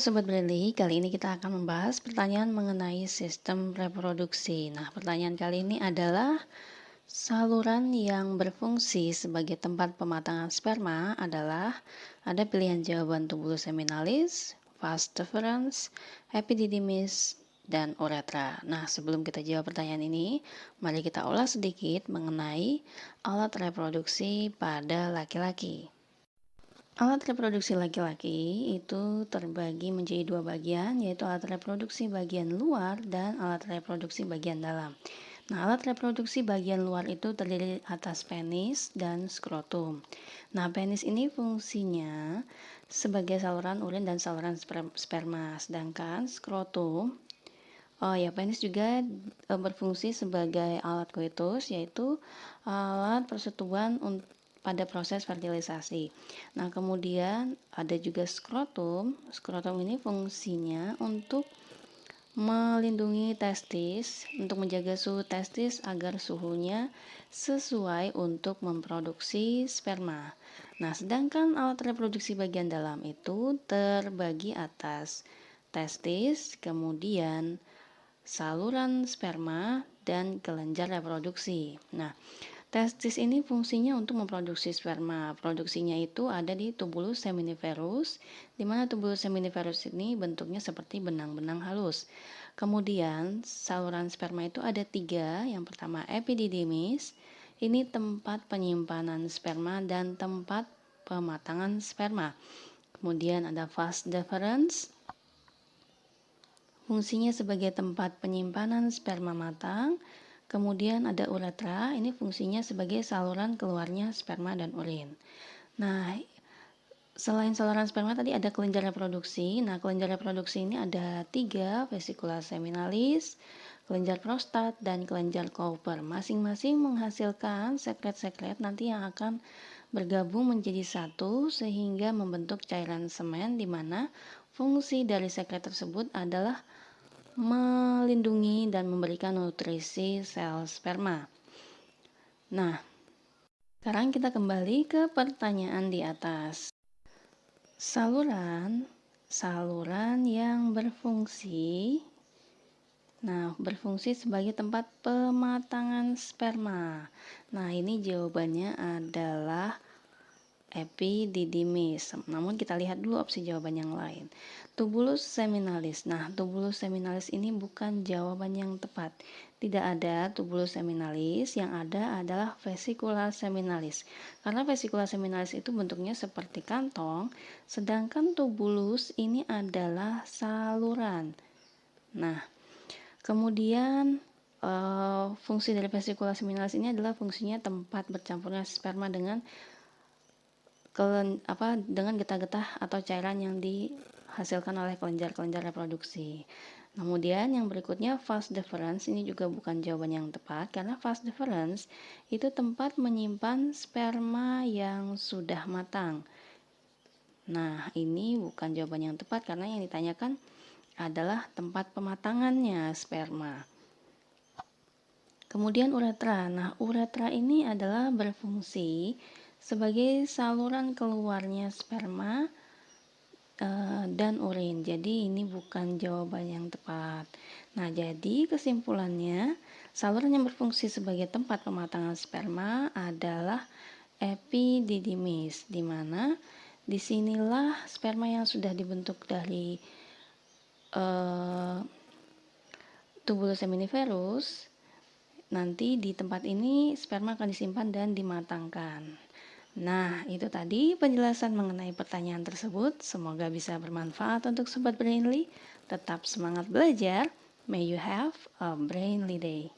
Sobat Brandly, kali ini kita akan membahas pertanyaan mengenai sistem reproduksi. Nah, pertanyaan kali ini adalah saluran yang berfungsi sebagai tempat pematangan sperma adalah ada pilihan jawaban tubulus seminalis, vas deferens, epididymis, dan uretra. Nah, sebelum kita jawab pertanyaan ini, mari kita ulas sedikit mengenai alat reproduksi pada laki-laki. Alat reproduksi laki-laki itu terbagi menjadi dua bagian, yaitu alat reproduksi bagian luar dan alat reproduksi bagian dalam. Nah, alat reproduksi bagian luar itu terdiri atas penis dan skrotum. Nah, penis ini fungsinya sebagai saluran urin dan saluran sperma, sedangkan skrotum penis juga berfungsi sebagai alat koitus, yaitu alat persetubuhan pada proses fertilisasi. Nah, kemudian ada juga skrotum. Skrotum ini fungsinya untuk melindungi testis, untuk menjaga suhu testis agar suhunya sesuai untuk memproduksi sperma. Nah, sedangkan alat reproduksi bagian dalam itu terbagi atas testis, kemudian saluran sperma, dan kelenjar reproduksi. Nah, testis ini fungsinya untuk memproduksi sperma. Produksinya itu ada di tubulus seminiferus, di mana tubulus seminiferus ini bentuknya seperti benang-benang halus. Kemudian, saluran sperma itu ada 3. Yang pertama, epididymis. Ini tempat penyimpanan sperma dan tempat pematangan sperma. Kemudian ada vas deferens. Fungsinya sebagai tempat penyimpanan sperma matang. Kemudian ada uretra, ini fungsinya sebagai saluran keluarnya sperma dan urin. Nah, selain saluran sperma tadi ada kelenjar reproduksi. Nah, kelenjar reproduksi ini ada 3, vesikula seminalis, kelenjar prostat, dan kelenjar Cowper. Masing-masing menghasilkan sekret-sekret nanti yang akan bergabung menjadi satu sehingga membentuk cairan semen, di mana fungsi dari sekret tersebut adalah melindungi dan memberikan nutrisi sel sperma. Nah, sekarang kita kembali ke pertanyaan di atas. Saluran yang berfungsi sebagai tempat pematangan sperma. Nah, ini jawabannya adalah epididymis. Namun kita lihat dulu opsi jawaban yang lain. Tubulus seminalis. Nah, tubulus seminalis ini bukan jawaban yang tepat. Tidak ada tubulus seminalis, yang ada adalah vesikula seminalis. Karena vesikula seminalis itu bentuknya seperti kantong, sedangkan tubulus ini adalah saluran. Nah, kemudian fungsi dari vesikula seminalis ini adalah fungsinya tempat bercampurnya sperma dengan getah-getah atau cairan yang dihasilkan oleh kelenjar-kelenjar reproduksi. Kemudian yang berikutnya vas deferens, ini juga bukan jawaban yang tepat karena vas deferens itu tempat menyimpan sperma yang sudah matang. Nah, ini bukan jawaban yang tepat karena yang ditanyakan adalah tempat pematangannya sperma. Kemudian uretra. Nah, uretra ini adalah berfungsi sebagai saluran keluarnya sperma dan urin. Jadi ini bukan jawaban yang tepat. Nah, jadi kesimpulannya, saluran yang berfungsi sebagai tempat pematangan sperma adalah epididymis, di mana disinilah sperma yang sudah dibentuk dari tubulus seminiferus, nanti di tempat ini sperma akan disimpan dan dimatangkan. Nah, itu tadi penjelasan mengenai pertanyaan tersebut. Semoga bisa bermanfaat untuk Sobat Brainly. Tetap semangat belajar. May you have a brainly day.